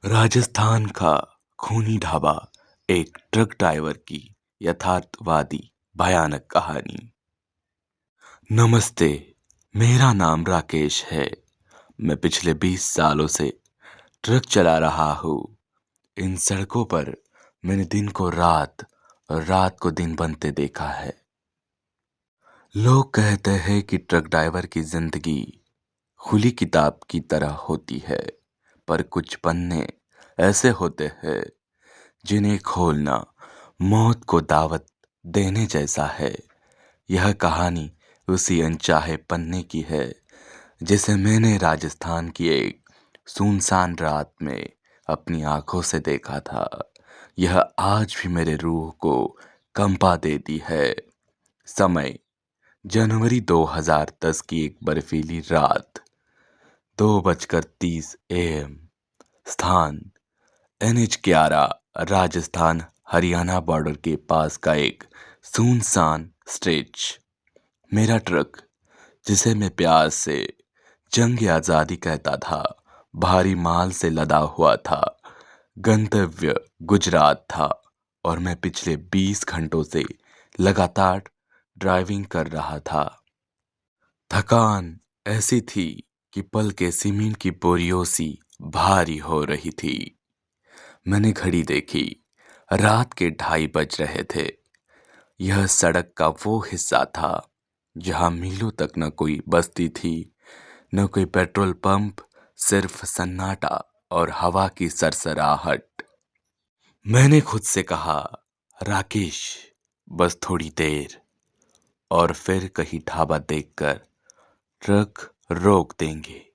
राजस्थान का खूनी ढाबा, एक ट्रक ड्राइवर की यथार्थवादी भयानक कहानी। नमस्ते, मेरा नाम राकेश है। मैं पिछले 20 सालों से ट्रक चला रहा हूँ। इन सड़कों पर मैंने दिन को रात और रात को दिन बनते देखा है। लोग कहते हैं कि ट्रक ड्राइवर की जिंदगी खुली किताब की तरह होती है, पर कुछ पन्ने ऐसे होते हैं जिन्हें खोलना मौत को दावत देने जैसा है। यह कहानी उसी अनचाहे पन्ने की है जिसे मैंने राजस्थान की एक सुनसान रात में अपनी आंखों से देखा था। यह आज भी मेरे रूह को कंपा देती है। समय जनवरी 2010 की एक बर्फीली रात, 2:30 AM। स्थान NH11, राजस्थान हरियाणा बॉर्डर के पास का एक सुनसान स्ट्रेच। मेरा ट्रक, जिसे मैं प्यार से जंग आज़ादी कहता था, भारी माल से लदा हुआ था। गंतव्य गुजरात था और मैं पिछले 20 घंटों से लगातार ड्राइविंग कर रहा था। थकान ऐसी थी कि पल के सीमेंट की बोरियों सी भारी हो रही थी। मैंने घड़ी देखी, रात के 2:30 बज रहे थे। यह सड़क का वो हिस्सा था जहां मीलों तक न कोई बस्ती थी, न कोई पेट्रोल पंप, सिर्फ सन्नाटा और हवा की सरसराहट। मैंने खुद से कहा, राकेश, बस थोड़ी देर और फिर कहीं ढाबा देखकर ट्रक रोक देंगे।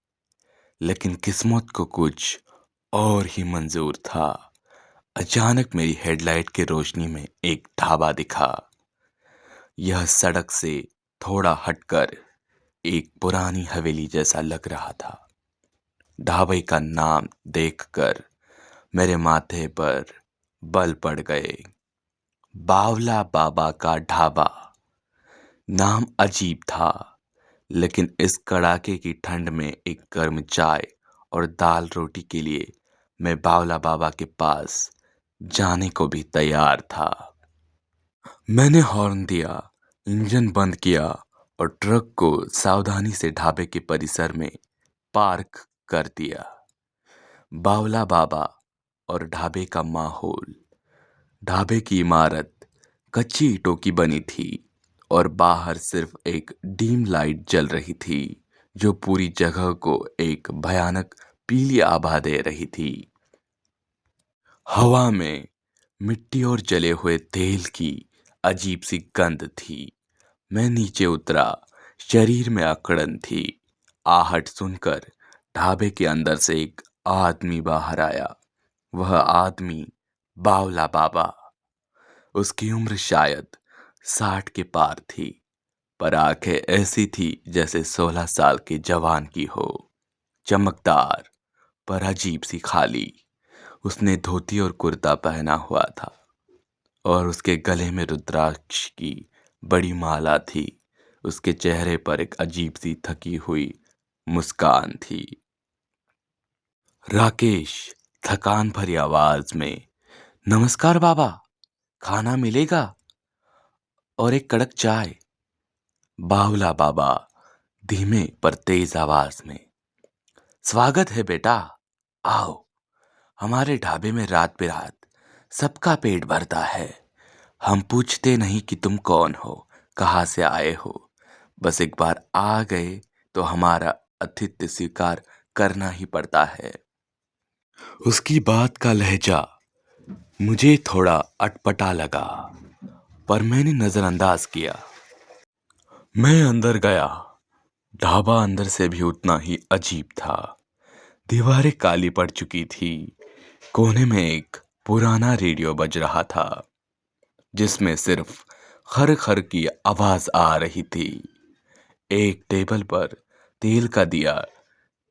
लेकिन किस्मत को कुछ और ही मंजूर था। अचानक मेरी हेडलाइट की रोशनी में एक ढाबा दिखा। यह सड़क से थोड़ा हटकर एक पुरानी हवेली जैसा लग रहा था। ढाबे का नाम देखकर मेरे माथे पर बल पड़ गए। बावला बाबा का ढाबा। नाम अजीब था, लेकिन इस कड़ाके की ठंड में एक गर्म चाय और दाल रोटी के लिए मैं बावला बाबा के पास जाने को भी तैयार था। मैंने हॉर्न दिया, इंजन बंद किया और ट्रक को सावधानी से ढाबे के परिसर में पार्क कर दिया। बावला बाबा और ढाबे का माहौल। ढाबे की इमारत कच्ची ईंटों की बनी थी और बाहर सिर्फ एक डीम लाइट जल रही थी जो पूरी जगह को एक भयानक पीली आभा दे रही थी। हवा में मिट्टी और जले हुए तेल की अजीब सी गंध थी। मैं नीचे उतरा, शरीर में अकड़न थी। आहट सुनकर ढाबे के अंदर से एक आदमी बाहर आया। वह आदमी बावला बाबा। उसकी उम्र शायद 60 के पार थी, पर आंखें ऐसी थी जैसे 16 साल के जवान की हो। चमकदार पर अजीब सी खाली। उसने धोती और कुर्ता पहना हुआ था और उसके गले में रुद्राक्ष की बड़ी माला थी। उसके चेहरे पर एक अजीब सी थकी हुई मुस्कान थी। राकेश, थकान भरी आवाज में, नमस्कार बाबा, खाना मिलेगा और एक कड़क चाय। बावला बाबा धीमे पर तेज आवाज में, स्वागत है बेटा, आओ। हमारे ढाबे में रात बिरात सबका पेट भरता है। हम पूछते नहीं कि तुम कौन हो, कहाँ से आए हो। बस एक बार आ गए तो हमारा आतिथ्य स्वीकार करना ही पड़ता है। उसकी बात का लहजा मुझे थोड़ा अटपटा लगा, पर मैंने नजरअंदाज किया। मैं अंदर गया। ढाबा अंदर से भी उतना ही अजीब था। दीवारें काली पड़ चुकी थी। कोने में एक पुराना रेडियो बज रहा था जिसमें सिर्फ खर खर की आवाज आ रही थी। एक टेबल पर तेल का दिया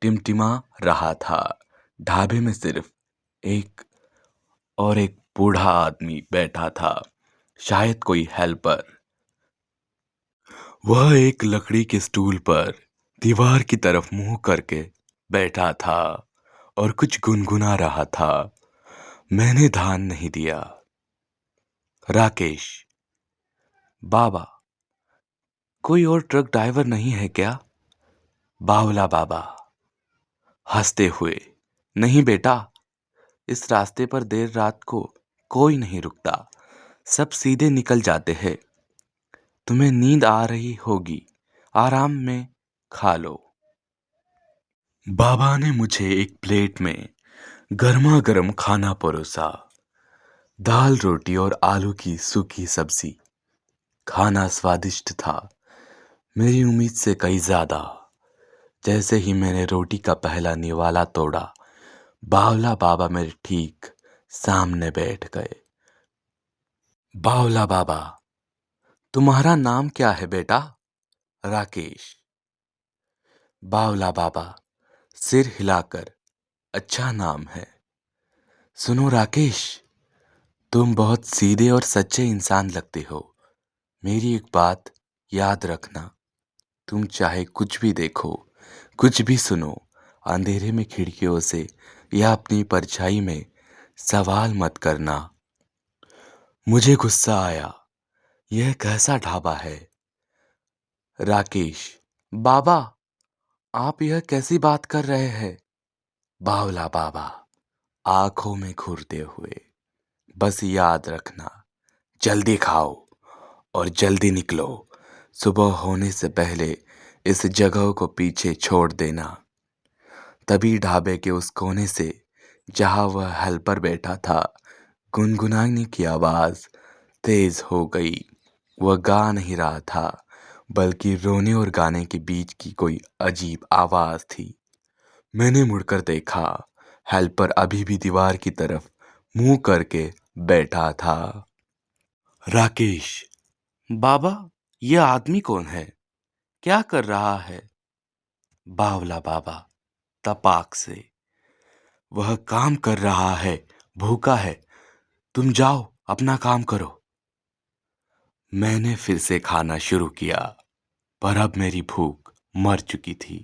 टिमटिमा रहा था। ढाबे में सिर्फ एक एक बूढ़ा आदमी बैठा था, शायद कोई हेल्पर। वह एक लकड़ी के स्टूल पर दीवार की तरफ मुंह करके बैठा था और कुछ गुनगुना रहा था। मैंने ध्यान नहीं दिया। राकेश, बाबा, कोई और ट्रक ड्राइवर नहीं है क्या? बावला बाबा हंसते हुए, नहीं बेटा, इस रास्ते पर देर रात को कोई नहीं रुकता, सब सीधे निकल जाते हैं। तुम्हें नींद आ रही होगी, आराम में खा लो। बाबा ने मुझे एक प्लेट में गर्मा गर्म खाना परोसा। दाल रोटी और आलू की सूखी सब्जी। खाना स्वादिष्ट था, मेरी उम्मीद से कहीं ज्यादा। जैसे ही मैंने रोटी का पहला निवाला तोड़ा, बावला बाबा मेरे ठीक सामने बैठ गए। बावला बाबा, तुम्हारा नाम क्या है बेटा? राकेश। बावला बाबा सिर हिलाकर, अच्छा नाम है। सुनो राकेश, तुम बहुत सीधे और सच्चे इंसान लगते हो। मेरी एक बात याद रखना, तुम चाहे कुछ भी देखो, कुछ भी सुनो, अंधेरे में खिड़कियों से या अपनी परछाई में सवाल मत करना। मुझे गुस्सा आया, यह कैसा ढाबा है? राकेश, बाबा, आप यह कैसी बात कर रहे हैं? बावला बाबा आंखों में घूरते हुए, बस याद रखना, जल्दी खाओ और जल्दी निकलो। सुबह होने से पहले इस जगह को पीछे छोड़ देना। तभी ढाबे के उस कोने से, जहां वह हेल्पर बैठा था, गुनगुनाने की आवाज तेज हो गई। वह गा नहीं रहा था, बल्कि रोने और गाने के बीच की कोई अजीब आवाज थी। मैंने मुड़कर देखा, हेल्पर अभी भी दीवार की तरफ मुंह करके बैठा था। राकेश, बाबा, यह आदमी कौन है? क्या कर रहा है? बावला बाबा तपाक से, वह काम कर रहा है, भूखा है, तुम जाओ अपना काम करो। मैंने फिर से खाना शुरू किया, पर अब मेरी भूख मर चुकी थी।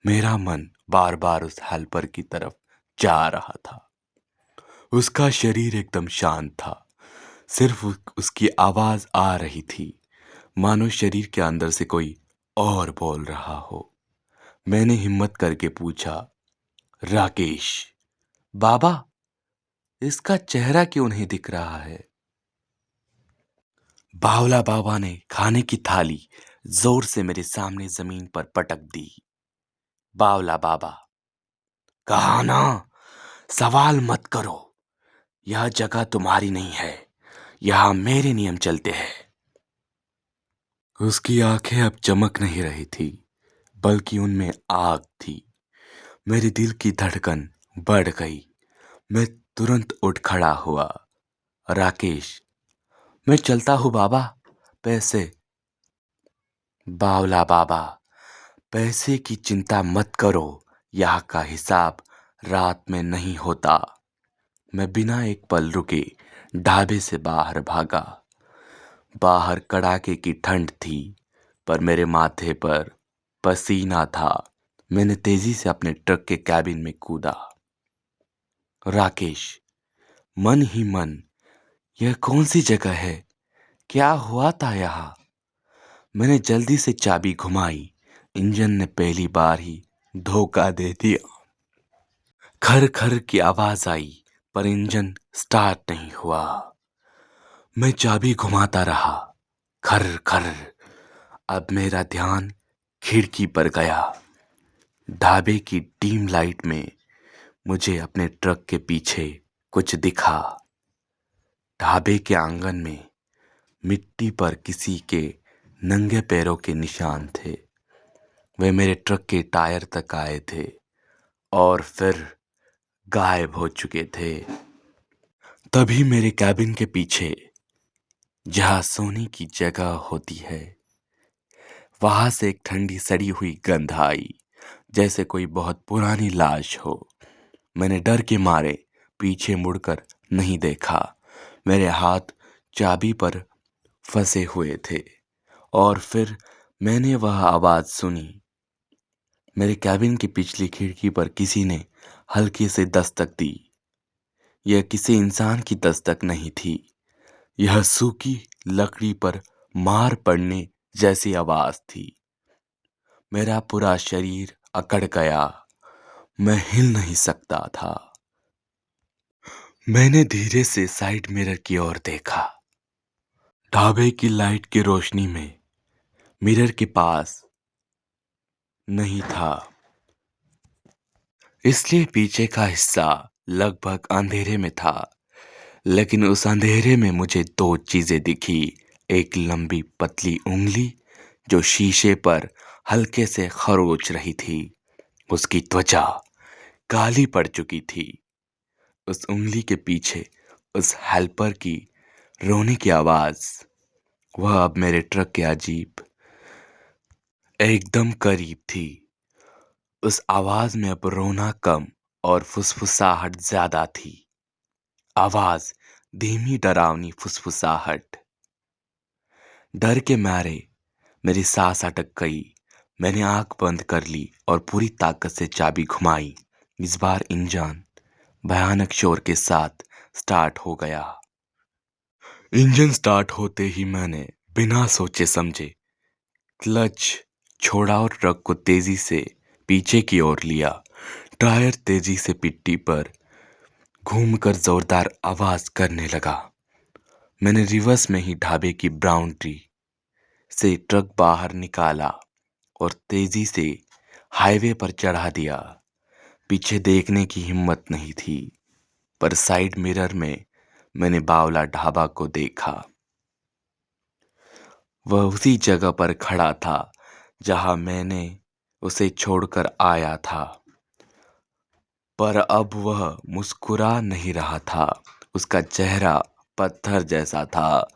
मेरा मन बार बार उस हेल्पर की तरफ जा रहा था। उसका शरीर एकदम शांत था, सिर्फ उसकी आवाज आ रही थी, मानो शरीर के अंदर से कोई और बोल रहा हो। मैंने हिम्मत करके पूछा, राकेश, बाबा, इसका चेहरा क्यों नहीं दिख रहा है? बावला बाबा ने खाने की थाली जोर से मेरे सामने जमीन पर पटक दी। बावला बाबा, कहा ना, सवाल मत करो, यह जगह तुम्हारी नहीं है, यहां मेरे नियम चलते हैं। उसकी आंखें अब चमक नहीं रही थी, बल्कि उनमें आग थी। मेरे दिल की धड़कन बढ़ गई। मैं तुरंत उठ खड़ा हुआ। राकेश, मैं चलता हूँ बाबा, पैसे। बावला बाबा, पैसे की चिंता मत करो, यहाँ का हिसाब रात में नहीं होता। मैं बिना एक पल रुके ढाबे से बाहर भागा। बाहर कड़ाके की ठंड थी, पर मेरे माथे पर पसीना था। मैंने तेजी से अपने ट्रक के कैबिन में कूदा। राकेश, मन ही मन, यह कौन सी जगह है? क्या हुआ था यहाँ? मैंने जल्दी से चाबी घुमाई। इंजन ने पहली बार ही धोखा दे दिया। खर खर की आवाज आई, पर इंजन स्टार्ट नहीं हुआ। मैं चाबी घुमाता रहा, खर खर। अब मेरा ध्यान खिड़की पर गया। ढाबे की डीम लाइट में मुझे अपने ट्रक के पीछे कुछ दिखा। ढाबे के आंगन में मिट्टी पर किसी के नंगे पैरों के निशान थे। वे मेरे ट्रक के टायर तक आए थे और फिर गायब हो चुके थे। तभी मेरे कैबिन के पीछे, जहां सोने की जगह होती है, वहां से एक ठंडी सड़ी हुई गंध आई, जैसे कोई बहुत पुरानी लाश हो। मैंने डर के मारे पीछे मुड़कर नहीं देखा। मेरे हाथ चाबी पर फंसे हुए थे और फिर मैंने वह आवाज सुनी। मेरे कैबिन की पिछली खिड़की पर किसी ने हल्की सी दस्तक दी। यह किसी इंसान की दस्तक नहीं थी। यह सूखी लकड़ी पर मार पड़ने जैसी आवाज थी। मेरा पूरा शरीर अकड़ गया। मैं हिल नहीं सकता था। मैंने धीरे से साइड मिरर की ओर देखा। ढाबे की लाइट की रोशनी में मिरर के पास नहीं था, इसलिए पीछे का हिस्सा लगभग अंधेरे में था। लेकिन उस अंधेरे में मुझे दो चीजें दिखी। एक लंबी पतली उंगली जो शीशे पर हल्के से खरोच रही थी। उसकी त्वचा काली पड़ चुकी थी। उस उंगली के पीछे उस हेल्पर की रोने की आवाज, वह अब मेरे ट्रक के अजीब एकदम करीब थी। उस आवाज में अब रोना कम और फुसफुसाहट ज्यादा थी। आवाज धीमी डरावनी फुसफुसाहट। डर के मारे मेरी सांस अटक गई। मैंने आंख बंद कर ली और पूरी ताकत से चाबी घुमाई। इस बार इंजन भयानक शोर के साथ स्टार्ट हो गया। इंजन स्टार्ट होते ही मैंने बिना सोचे समझे क्लच छोड़ा और ट्रक को तेजी से पीछे की ओर लिया। टायर तेजी से पिट्टी पर घूमकर जोरदार आवाज करने लगा। मैंने रिवर्स में ही ढाबे की बाउंड्री से ट्रक बाहर निकाला और तेजी से हाईवे पर चढ़ा दिया। पीछे देखने की हिम्मत नहीं थी, पर साइड मिरर में मैंने बावला ढाबा को देखा। वह उसी जगह पर खड़ा था जहां मैंने उसे छोड़कर आया था, पर अब वह मुस्कुरा नहीं रहा था। उसका चेहरा पत्थर जैसा था।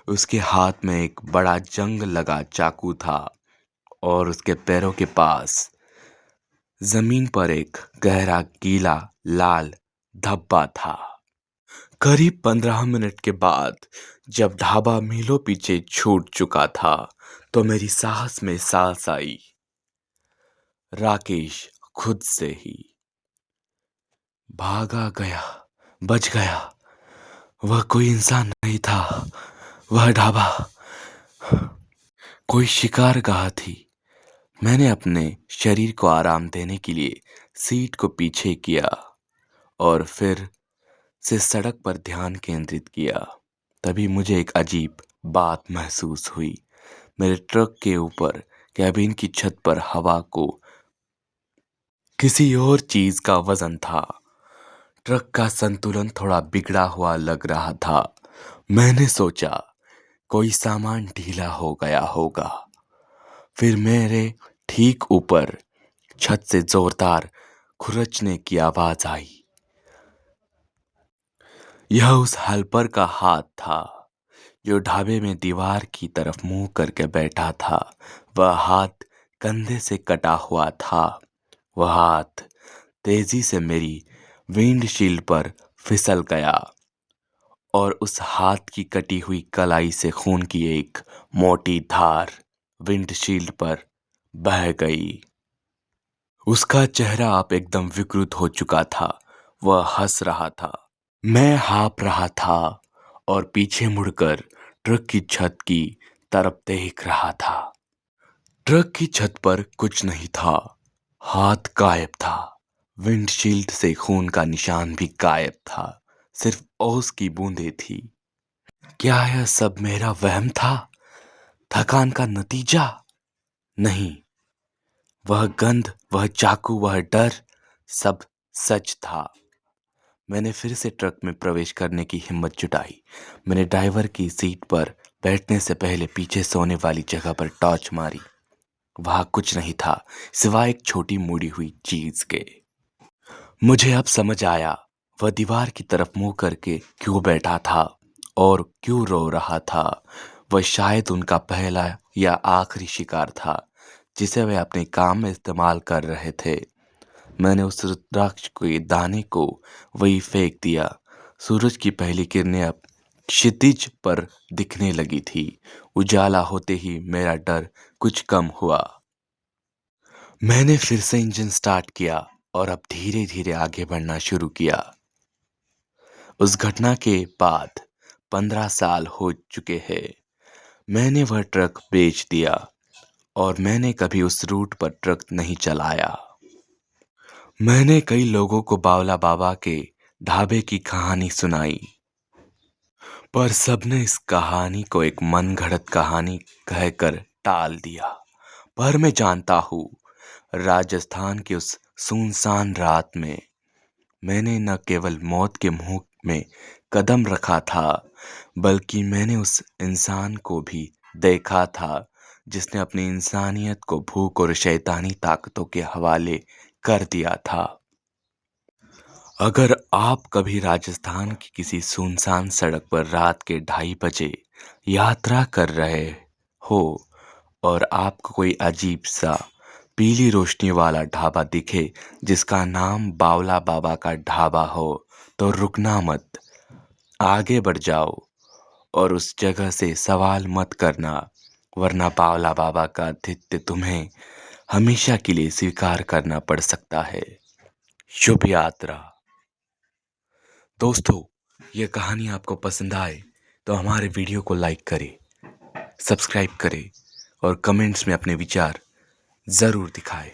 उसके हाथ में एक बड़ा जंग लगा चाकू था और उसके पैरों के पास जमीन पर एक गहरा गीला लाल धब्बा था। करीब 15 मिनट के बाद जब ढाबा मीलों पीछे छूट चुका था तो मेरी सांस में सांस आई। राकेश खुद से ही भागा गया, बच गया। वह कोई इंसान नहीं था, वह ढाबा कोई शिकारगाह थी। मैंने अपने शरीर को आराम देने के लिए सीट को पीछे किया और फिर से सड़क पर ध्यान केंद्रित किया। तभी मुझे एक अजीब बात महसूस हुई। मेरे ट्रक के ऊपर कैबिन की छत पर हवा को किसी और चीज का वजन था। ट्रक का संतुलन थोड़ा बिगड़ा हुआ लग रहा था। मैंने सोचा कोई सामान ढीला हो गया होगा। फिर मेरे ठीक ऊपर छत से जोरदार खुरचने की आवाज आई। यह उस हेल्पर का हाथ था जो ढाबे में दीवार की तरफ मुंह करके बैठा था। वह हाथ कंधे से कटा हुआ था। वह हाथ तेजी से मेरी विंडशील्ड पर फिसल गया और उस हाथ की कटी हुई कलाई से खून की एक मोटी धार विंडशील्ड पर बह गई। उसका चेहरा अब एकदम विकृत हो चुका था। वह हंस रहा था। मैं हाँफ रहा था और पीछे मुड़कर ट्रक की छत की तरफ देख रहा था। ट्रक की छत पर कुछ नहीं था। हाथ गायब था। विंडशील्ड से खून का निशान भी गायब था। सिर्फ ओस की बूंदें थी। क्या यह सब मेरा वहम था? थकान का नतीजा? नहीं, वह गंध, वह चाकू, वह डर, सब सच था। मैंने फिर से ट्रक में प्रवेश करने की हिम्मत जुटाई। मैंने ड्राइवर की सीट पर बैठने से पहले पीछे सोने वाली जगह पर टॉर्च मारी। वहां कुछ नहीं था सिवाय एक छोटी मुड़ी हुई चीज के। मुझे अब समझ आया वह दीवार की तरफ मुंह करके क्यों बैठा था और क्यों रो रहा था। वह शायद उनका पहला या आखिरी शिकार था जिसे वे अपने काम में इस्तेमाल कर रहे थे। मैंने उस रुद्राक्ष के दाने को वही फेंक दिया। सूरज की पहली किरणें अब क्षितिज पर दिखने लगी थी। उजाला होते ही मेरा डर कुछ कम हुआ। मैंने फिर से इंजन स्टार्ट किया। और अब धीरे धीरे आगे बढ़ना शुरू किया। उस घटना के बाद 15 साल हो चुके हैं। मैंने वह ट्रक बेच दिया और मैंने कभी उस रूट पर ट्रक नहीं चलाया। मैंने कई लोगों को बावला बाबा के ढाबे की कहानी सुनाई, पर सबने इस कहानी को एक मनगढ़ंत कहानी कहकर टाल दिया। पर मैं जानता हूँ, राजस्थान की उस सुनसान रात में मैंने न केवल मौत के मुंह में कदम रखा था, बल्कि मैंने उस इंसान को भी देखा था जिसने अपनी इंसानियत को भूख और शैतानी ताकतों के हवाले कर दिया था। अगर आप कभी राजस्थान की किसी सुनसान सड़क पर रात के 2:30 बजे यात्रा कर रहे हो और आपको कोई अजीब सा पीली रोशनी वाला ढाबा दिखे जिसका नाम बावला बाबा का ढाबा हो, तो रुकना मत, आगे बढ़ जाओ और उस जगह से सवाल मत करना, वरना बावला बाबा का आतिथ्य तुम्हें हमेशा के लिए स्वीकार करना पड़ सकता है। शुभ यात्रा। दोस्तों, यह कहानी आपको पसंद आए तो हमारे वीडियो को लाइक करें, सब्सक्राइब करें और कमेंट्स में अपने विचार ज़रूर दिखाएं।